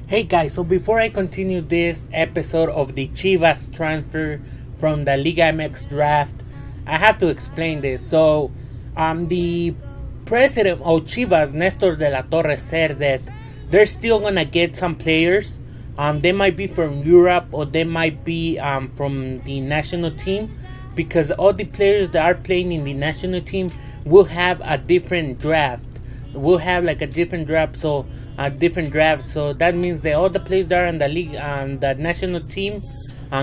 Hey guys, so before I continue this episode of the Chivas transfer from the Liga MX draft, I have to explain this. So, the president of Chivas, Nestor de la Torre, said that they're still gonna get some players. They might be from Europe or they might be from the national team, because all the players that are playing in the national team will have a different draft. We'll have like a different draft, so that means that all the players that are in the league and the national team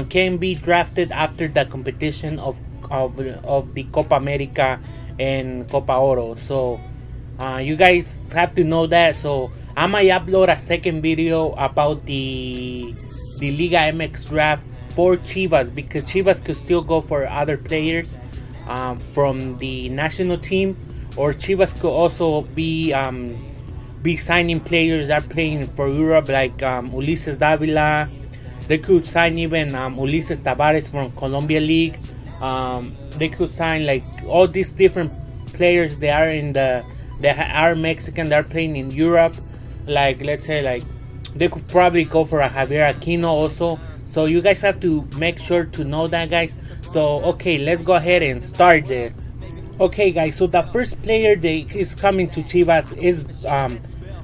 can be drafted after the competition of the Copa America and Copa Oro. So you guys have to know that. So I might upload a second video about the Liga MX draft for Chivas, because Chivas could still go for other players from the national team, or Chivas could also be signing players that are playing for Europe, like Ulises Davila. They could sign even Ulises Tavares from Colombia League. They could sign like all these different players that are Mexican, that are playing in Europe. Like, let's say, like they could probably go for a Javier Aquino also. So you guys have to make sure to know that, guys. So okay, let's go ahead and start this. Okay guys, so the first player that is coming to Chivas is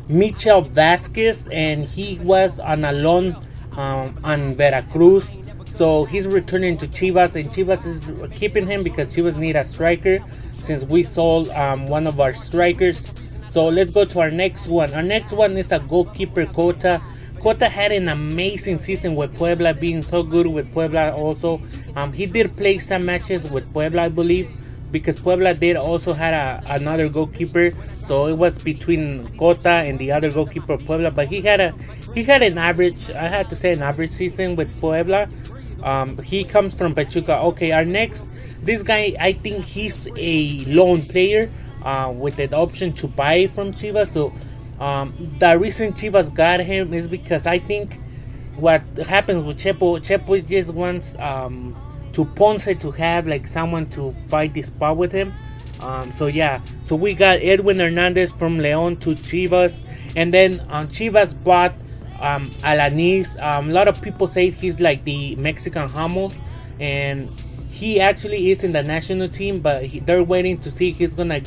Michel Vazquez, and he was on a loan on Veracruz. So he's returning to Chivas, and Chivas is keeping him because Chivas need a striker since we sold one of our strikers. So let's go to our next one. Our next one is a goalkeeper, Cota. Cota had an amazing season with Puebla, being so good with Puebla also. He did play some matches with Puebla, I believe, because Puebla did also had another goalkeeper. So it was between Cota and the other goalkeeper of Puebla. But he had an average, I had to say, an average season with Puebla. He comes from Pachuca. Okay, our next, this guy, I think he's a loan player with the option to buy from Chivas. So the reason Chivas got him is because I think what happens with Chepo just wants to Ponce to have like someone to fight this spot with him. So yeah, so we got Edwin Hernandez from León to Chivas, and then Chivas bought Alanis. A lot of people say he's like the Mexican Ramos, and he actually is in the national team, but they're waiting to see if he's gonna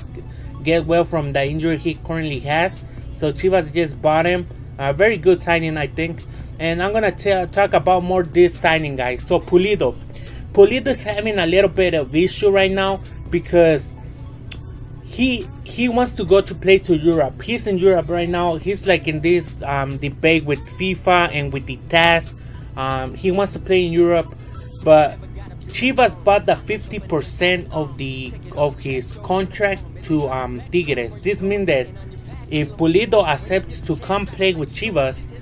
get well from the injury he currently has. So Chivas just bought him. Very good signing, I think. And I'm gonna talk about more this signing, guys. So Pulido is having a little bit of issue right now because he wants to go to play to Europe. He's in Europe right now. He's like in this debate with FIFA and with the TAS. He wants to play in Europe, but Chivas bought the 50% of his contract to Tigres. This means that if Pulido accepts to come play with Chivas,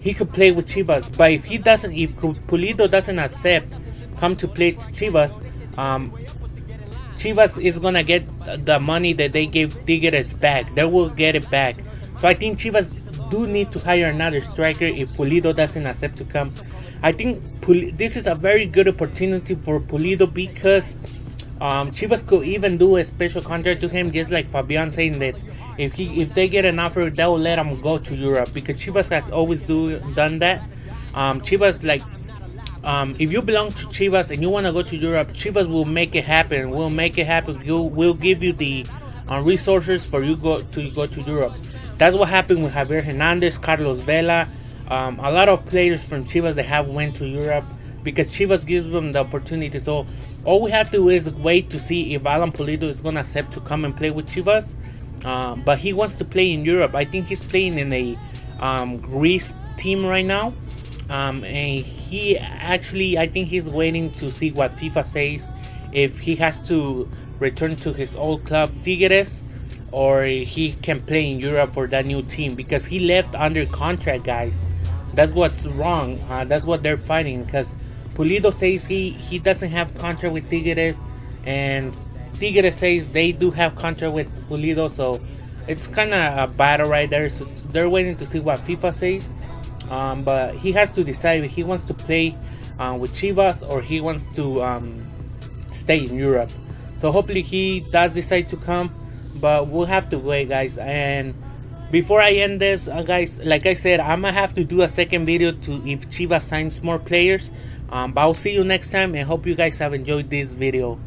he could play with Chivas. But if Pulido doesn't accept come to play to Chivas, Chivas is gonna get the money that they gave Tigres back. They will get it back. So I think Chivas do need to hire another striker if Pulido doesn't accept to come. I think this is a very good opportunity for Pulido, because Chivas could even do a special contract to him, just like Fabian saying that if they get an offer, they will let him go to Europe, because Chivas has always done that. Chivas, like, if you belong to Chivas and you want to go to Europe, Chivas will make it happen. We'll give you the resources for you to go to Europe. That's what happened with Javier Hernandez, Carlos Vela. A lot of players from Chivas that have went to Europe because Chivas gives them the opportunity. So all we have to do is wait to see if Alan Pulido is going to accept to come and play with Chivas. But he wants to play in Europe. I think he's playing in a Greece team right now. And he actually, I think he's waiting to see what FIFA says, if he has to return to his old club Tigres, or he can play in Europe for that new team, because he left under contract, guys. That's what's wrong. That's what they're fighting, because Pulido says he doesn't have contract with Tigres, and Tigres says they do have contract with Pulido. So it's kind of a battle right there. So they're waiting to see what FIFA says. But he has to decide if he wants to play with Chivas or he wants to stay in Europe. So hopefully he does decide to come, but we'll have to wait, guys. And Before I end this, guys, like I said, I'm gonna have to do a second video to if Chivas signs more players. But I'll see you next time, and hope you guys have enjoyed this video.